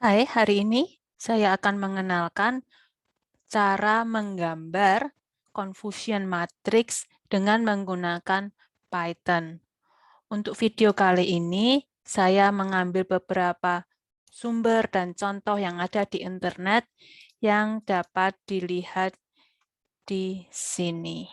Hai, hari ini saya akan mengenalkan cara menggambar confusion matrix dengan menggunakan Python. Untuk video kali ini, saya mengambil beberapa sumber dan contoh yang ada di internet yang dapat dilihat di sini.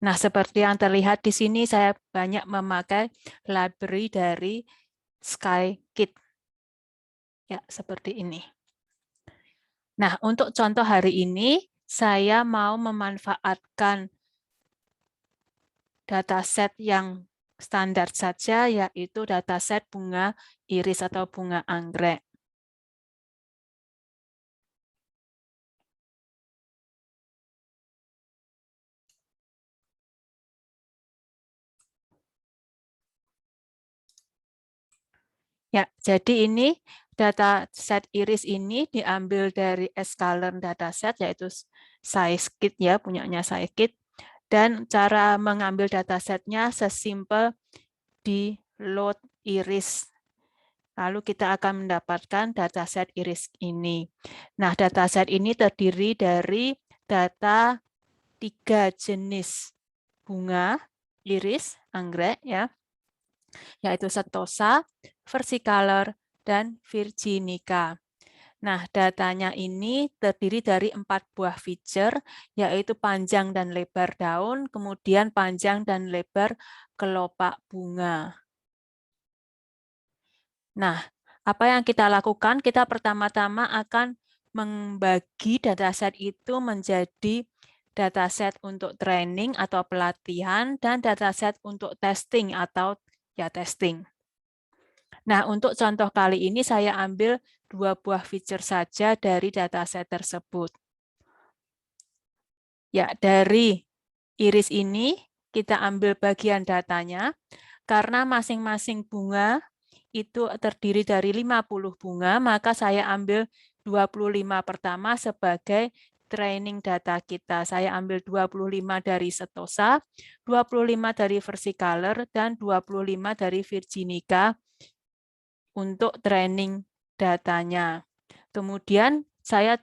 Nah, seperti yang terlihat di sini, saya banyak memakai library dari Scikit. Ya, seperti ini. Nah, untuk contoh hari ini, saya mau memanfaatkan dataset yang standar saja, yaitu dataset bunga iris atau bunga anggrek. Ya, jadi ini dataset iris ini diambil dari Sklearn dataset, yaitu Scikit ya, punyanya Scikit. Dan cara mengambil datasetnya sesimpel di load iris. Lalu kita akan mendapatkan dataset iris ini. Nah, dataset ini terdiri dari data 3 jenis bunga iris anggrek ya, yaitu Setosa, Versicolor, dan Virginica. Nah, datanya ini terdiri dari 4 buah feature, yaitu panjang dan lebar daun, kemudian panjang dan lebar kelopak bunga. Nah, apa yang kita lakukan? Kita pertama-tama akan membagi dataset itu menjadi dataset untuk training atau pelatihan dan dataset untuk testing atau ya testing. Nah, untuk contoh kali ini saya ambil 2 buah feature saja dari dataset tersebut. Ya, dari iris ini kita ambil bagian datanya karena masing-masing bunga itu terdiri dari 50 bunga, maka saya ambil 25 pertama sebagai training data kita. Saya ambil 25 dari Setosa, 25 dari Versicolor, dan 25 dari Virginica untuk training datanya. Kemudian saya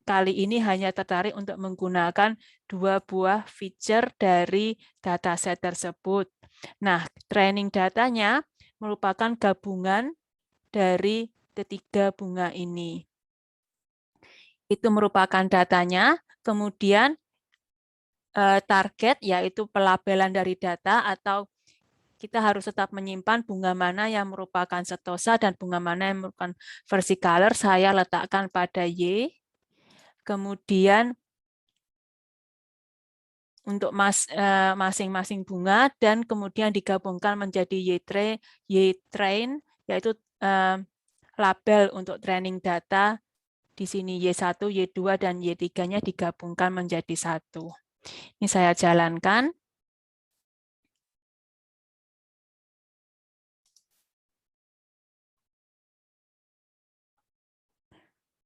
kali ini hanya tertarik untuk menggunakan 2 buah feature dari dataset tersebut. Nah, training datanya merupakan gabungan dari ketiga bunga ini. Itu merupakan datanya, kemudian target yaitu pelabelan dari data atau kita harus tetap menyimpan bunga mana yang merupakan Setosa dan bunga mana yang merupakan Versicolor. Saya letakkan pada Y. Kemudian untuk masing-masing bunga dan kemudian digabungkan menjadi Y-train, yaitu label untuk training data. Di sini Y1, Y2, dan Y3-nya digabungkan menjadi satu. Ini saya jalankan.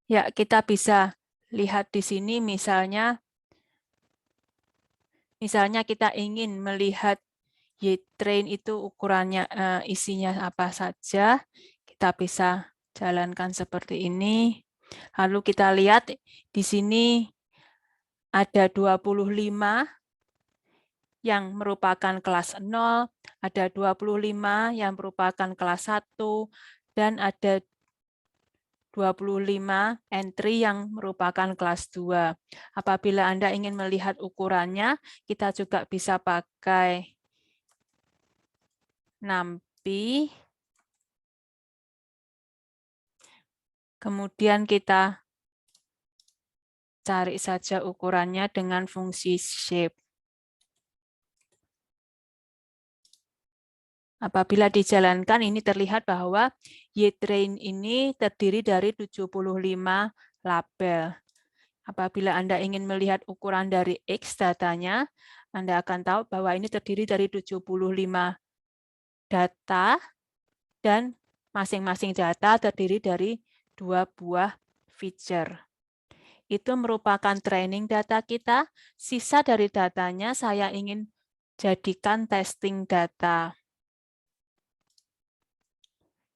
Ya, kita bisa lihat di sini misalnya kita ingin melihat Y-train itu ukurannya isinya apa saja, kita bisa jalankan seperti ini. Lalu kita lihat di sini ada 25 yang merupakan kelas 0, ada 25 yang merupakan kelas 1, dan ada 25 entry yang merupakan kelas 2. Apabila Anda ingin melihat ukurannya, kita juga bisa pakai NumPy. Kemudian kita cari saja ukurannya dengan fungsi shape. Apabila dijalankan, ini terlihat bahwa Y-train ini terdiri dari 75 label. Apabila Anda ingin melihat ukuran dari X datanya, Anda akan tahu bahwa ini terdiri dari 75 data, dan masing-masing data terdiri dari 2 buah feature. Itu merupakan training data kita. Sisa dari datanya saya ingin jadikan testing data.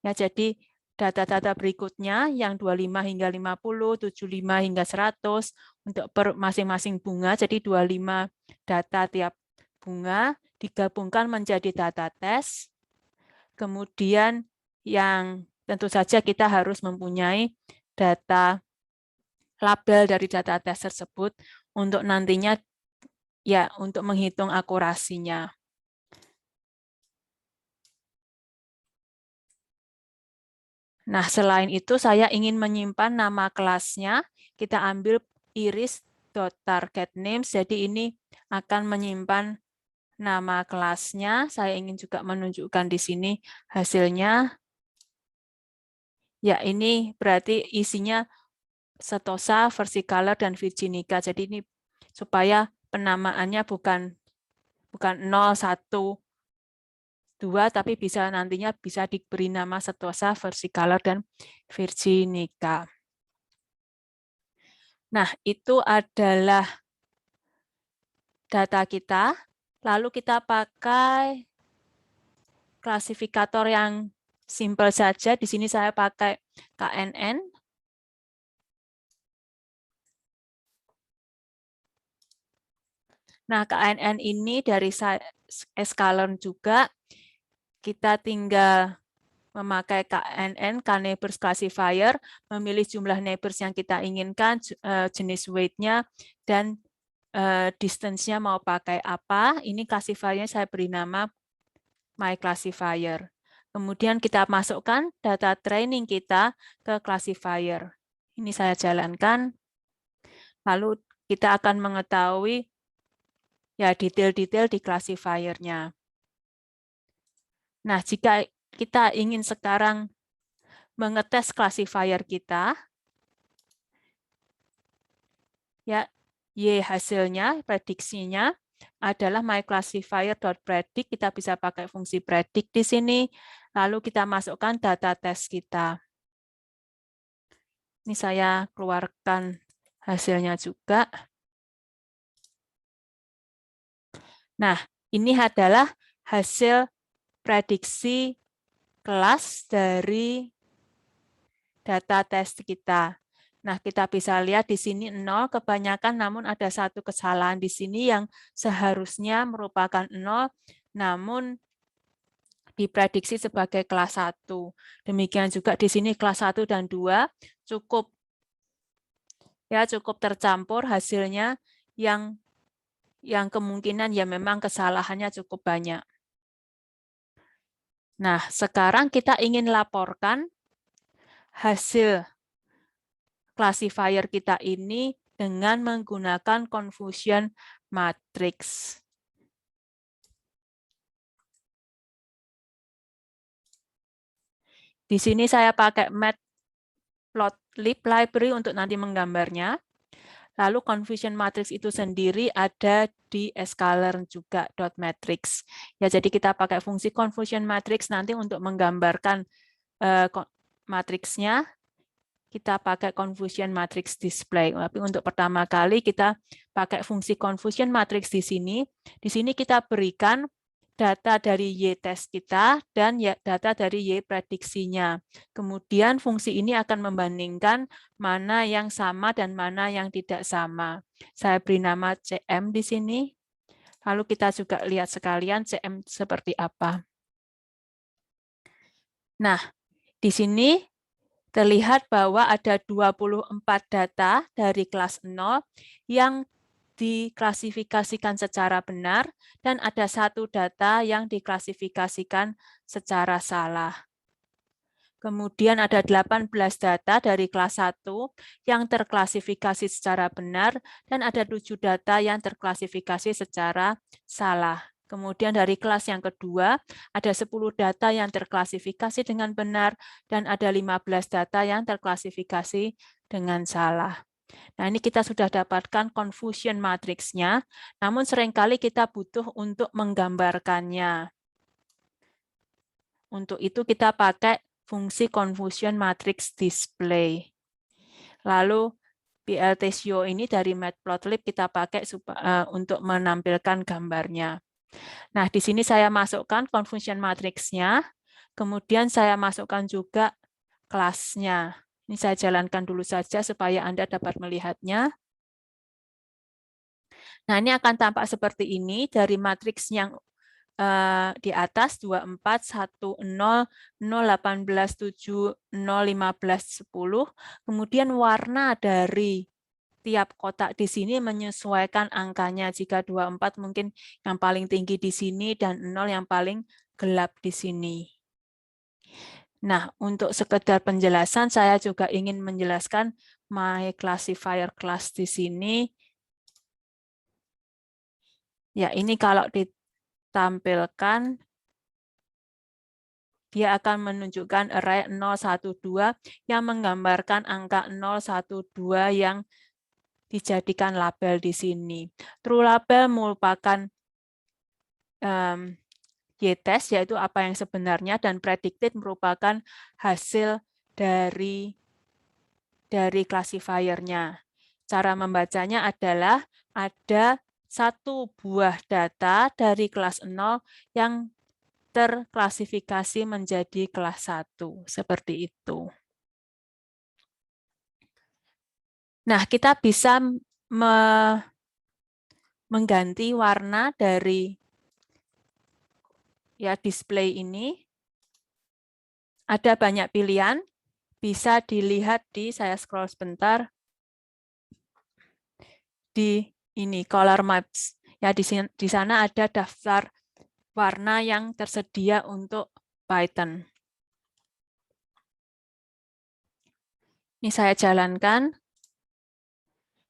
Ya, jadi data-data berikutnya yang 25 hingga 50, 75 hingga 100 untuk per masing-masing bunga, jadi 25 data tiap bunga digabungkan menjadi data tes. Kemudian yang tentu saja kita harus mempunyai data label dari data tes tersebut untuk nantinya ya untuk menghitung akurasinya. Nah, selain itu saya ingin menyimpan nama kelasnya. Kita ambil iris.targetNames. Jadi ini akan menyimpan nama kelasnya. Saya ingin juga menunjukkan di sini hasilnya. Ya, ini berarti isinya Setosa, Versicolor, dan Virginica. Jadi ini supaya penamaannya bukan 0, 1, 2, tapi bisa nantinya bisa diberi nama Setosa, Versicolor, dan Virginica. Nah, itu adalah data kita. Lalu kita pakai klasifikator yang simple saja. Di sini saya pakai KNN. Nah, KNN ini dari Escalon juga. Kita tinggal memakai KNN, K-Neighbors Classifier, memilih jumlah neighbors yang kita inginkan, jenis weight-nya, dan distance-nya mau pakai apa. Ini classifier-nya saya beri nama My Classifier. Kemudian kita masukkan data training kita ke classifier. Ini saya jalankan. Lalu kita akan mengetahui ya detail-detail di classifier-nya. Nah, jika kita ingin sekarang mengetes classifier kita, ya Y hasilnya, prediksinya adalah myClassifier.predict. Kita bisa pakai fungsi predict di sini. Lalu kita masukkan data tes kita. Ini saya keluarkan hasilnya juga. Nah, ini adalah hasil prediksi kelas dari data tes kita. Nah, kita bisa lihat di sini 0 kebanyakan, namun ada satu kesalahan di sini yang seharusnya merupakan 0, namun diprediksi sebagai kelas 1. Demikian juga di sini kelas 1 dan 2 cukup tercampur hasilnya yang kemungkinan ya memang kesalahannya cukup banyak. Nah, sekarang kita ingin laporkan hasil classifier kita ini dengan menggunakan confusion matrix. Di sini saya pakai Matplotlib library untuk nanti menggambarnya. Lalu confusion matrix itu sendiri ada di Escalar juga .matrix. Ya, jadi kita pakai fungsi confusion matrix nanti untuk menggambarkan matriksnya. Kita pakai confusion matrix display. Tapi untuk pertama kali kita pakai fungsi confusion matrix di sini. Di sini kita berikan data dari Y test kita dan data dari Y prediksinya. Kemudian fungsi ini akan membandingkan mana yang sama dan mana yang tidak sama. Saya beri nama CM di sini. Lalu kita juga lihat sekalian CM seperti apa. Nah, di sini terlihat bahwa ada 24 data dari kelas 0 yang diklasifikasikan secara benar dan ada satu data yang diklasifikasikan secara salah. Kemudian ada 18 data dari kelas 1 yang terklasifikasi secara benar dan ada 7 data yang terklasifikasi secara salah. Kemudian dari kelas yang kedua, ada 10 data yang terklasifikasi dengan benar dan ada 15 data yang terklasifikasi dengan salah. Nah, ini kita sudah dapatkan confusion matrix-nya, namun seringkali kita butuh untuk menggambarkannya. Untuk itu kita pakai fungsi confusion matrix display. Lalu PLTSio ini dari Matplotlib kita pakai untuk menampilkan gambarnya. Nah, di sini saya masukkan confusion matrix-nya. Kemudian saya masukkan juga kelasnya. Ini saya jalankan dulu saja supaya Anda dapat melihatnya. Nah, ini akan tampak seperti ini dari matriks yang di atas 24, 1, 0, 0, 18, 7, 0, 15, 10. Kemudian warna dari tiap kotak di sini menyesuaikan angkanya. Jika 24 mungkin yang paling tinggi di sini dan 0 yang paling gelap di sini. Nah, untuk sekedar penjelasan, saya juga ingin menjelaskan my classifier class di sini. Ya, ini kalau ditampilkan, dia akan menunjukkan array 0, 1, 2 yang menggambarkan angka 0, 1, 2 yang dijadikan label di sini. True label merupakan y-test, yaitu apa yang sebenarnya, dan predicted merupakan hasil dari classifier-nya. Cara membacanya adalah ada satu buah data dari kelas 0 yang terklasifikasi menjadi kelas 1. Seperti itu. Nah, kita bisa mengganti warna dari display ini. Ada banyak pilihan. Bisa dilihat saya scroll sebentar, di ini color maps. Ya, di sana ada daftar warna yang tersedia untuk Python. Ini saya jalankan.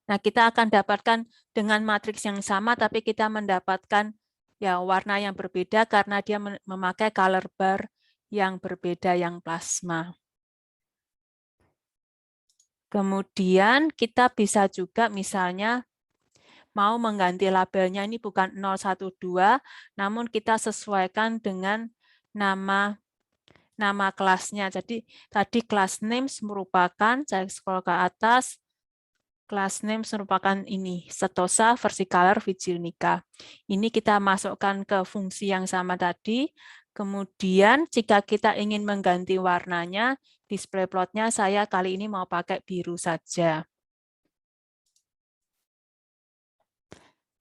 Nah, kita akan dapatkan dengan matriks yang sama, tapi kita mendapatkan warna yang berbeda karena dia memakai color bar yang berbeda, yang plasma. Kemudian kita bisa juga misalnya mau mengganti labelnya, ini bukan 012, namun kita sesuaikan dengan nama kelasnya. Jadi tadi class names merupakan, saya scroll ke atas, class names merupakan ini, Setosa versicolor Vigilinka. Ini kita masukkan ke fungsi yang sama tadi. Kemudian jika kita ingin mengganti warnanya, display plotnya saya kali ini mau pakai biru saja.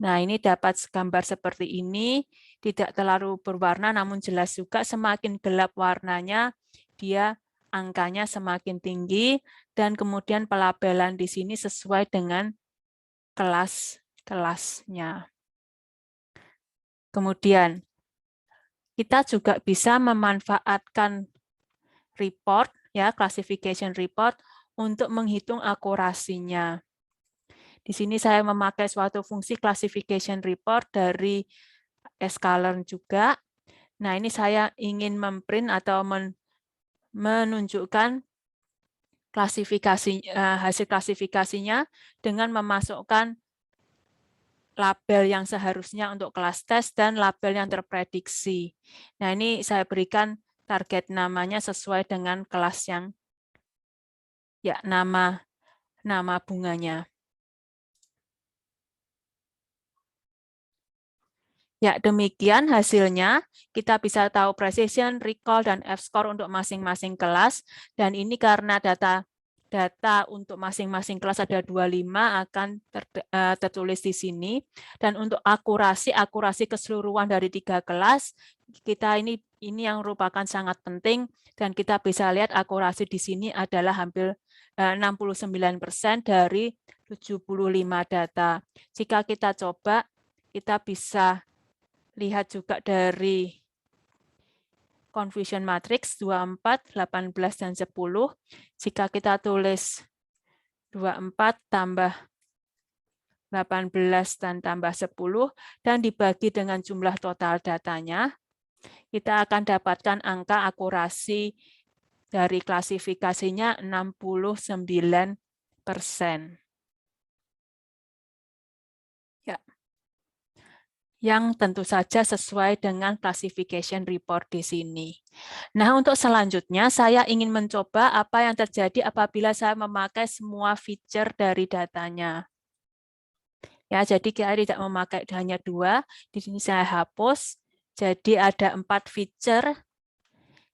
Nah, ini dapat gambar seperti ini, tidak terlalu berwarna, namun jelas juga semakin gelap warnanya, dia angkanya semakin tinggi, dan kemudian pelabelan di sini sesuai dengan kelas-kelasnya. Kemudian, kita juga bisa memanfaatkan report, classification report, untuk menghitung akurasinya. Di sini saya memakai suatu fungsi classification report dari sklearn juga. Nah, ini saya ingin memprint atau menunjukkan hasil klasifikasinya dengan memasukkan label yang seharusnya untuk kelas tes dan label yang terprediksi. Nah, ini saya berikan target namanya sesuai dengan kelas yang nama bunganya. Ya, demikian hasilnya. Kita bisa tahu precision, recall, dan F-score untuk masing-masing kelas. Dan ini karena data untuk masing-masing kelas ada 25 akan tertulis di sini. Dan untuk akurasi keseluruhan dari 3 kelas, kita ini yang merupakan sangat penting. Dan kita bisa lihat akurasi di sini adalah hampir 69% dari 75 data. Jika kita coba, kita bisa lihat juga dari confusion matrix 24, 18, dan 10. Jika kita tulis 24 tambah 18 dan tambah 10, dan dibagi dengan jumlah total datanya, kita akan dapatkan angka akurasi dari klasifikasinya 69%. Yang tentu saja sesuai dengan classification report di sini. Nah, untuk selanjutnya saya ingin mencoba apa yang terjadi apabila saya memakai semua feature dari datanya. Ya, jadi kita tidak memakai hanya 2, di sini saya hapus. Jadi ada 4 feature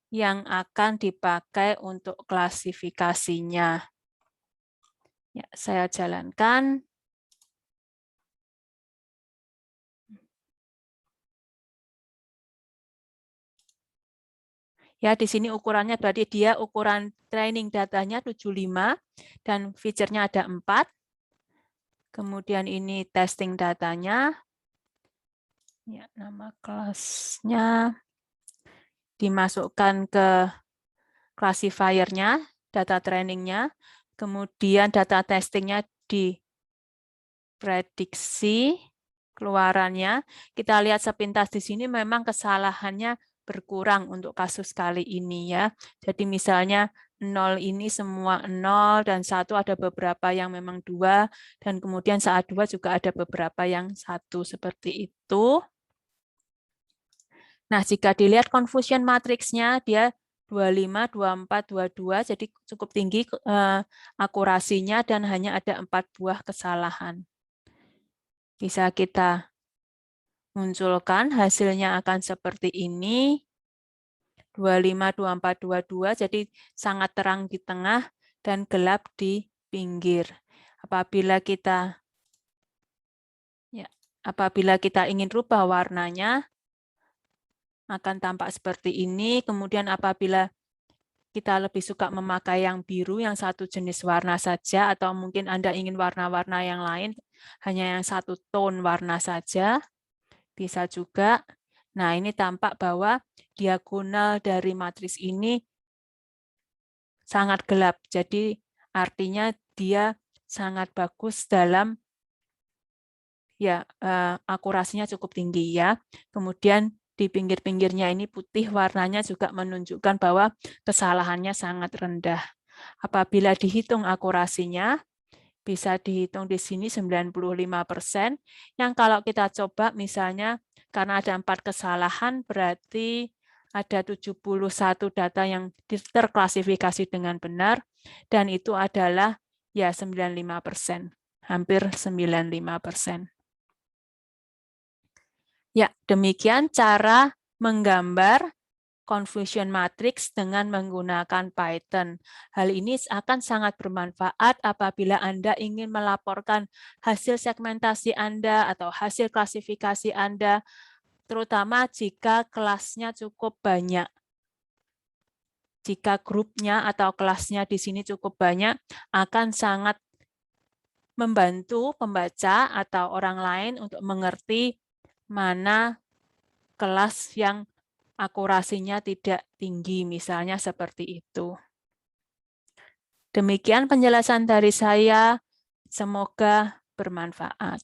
yang akan dipakai untuk klasifikasinya. Ya, saya jalankan. Ya, di sini ukurannya berarti dia ukuran training datanya 75 dan feature-nya ada 4. Kemudian ini testing datanya. Ya, nama kelasnya dimasukkan ke classifier-nya, data training-nya. Kemudian data testing-nya diprediksi keluarannya. Kita lihat sepintas di sini memang kesalahannya berkurang untuk kasus kali ini ya. Jadi misalnya 0 ini semua 0 dan 1 ada beberapa yang memang 2 dan kemudian saat 2 juga ada beberapa yang 1 seperti itu. Nah, jika dilihat confusion matrix-nya dia 25, 24, 22 jadi cukup tinggi akurasinya dan hanya ada 4 buah kesalahan. Bisa kita munculkan, hasilnya akan seperti ini. 25, 24, 22, jadi sangat terang di tengah dan gelap di pinggir. Apabila kita ingin rubah warnanya, akan tampak seperti ini. Kemudian apabila kita lebih suka memakai yang biru, yang satu jenis warna saja, atau mungkin Anda ingin warna-warna yang lain, hanya yang satu tone warna saja, bisa juga. Nah, ini tampak bahwa diagonal dari matriks ini sangat gelap. Jadi artinya dia sangat bagus dalam akurasinya cukup tinggi ya. Kemudian di pinggir-pinggirnya ini putih warnanya juga menunjukkan bahwa kesalahannya sangat rendah. Apabila dihitung akurasinya, bisa dihitung di sini 95%. Yang kalau kita coba misalnya karena ada 4 kesalahan berarti ada 71 data yang terklasifikasi dengan benar dan itu adalah ya 95%, hampir 95%. Ya, demikian cara menggambar confusion matrix dengan menggunakan Python. Hal ini akan sangat bermanfaat apabila Anda ingin melaporkan hasil segmentasi Anda atau hasil klasifikasi Anda, terutama jika kelasnya cukup banyak. Jika grupnya atau kelasnya di sini cukup banyak, akan sangat membantu pembaca atau orang lain untuk mengerti mana kelas yang akurasinya tidak tinggi, misalnya seperti itu. Demikian penjelasan dari saya, semoga bermanfaat.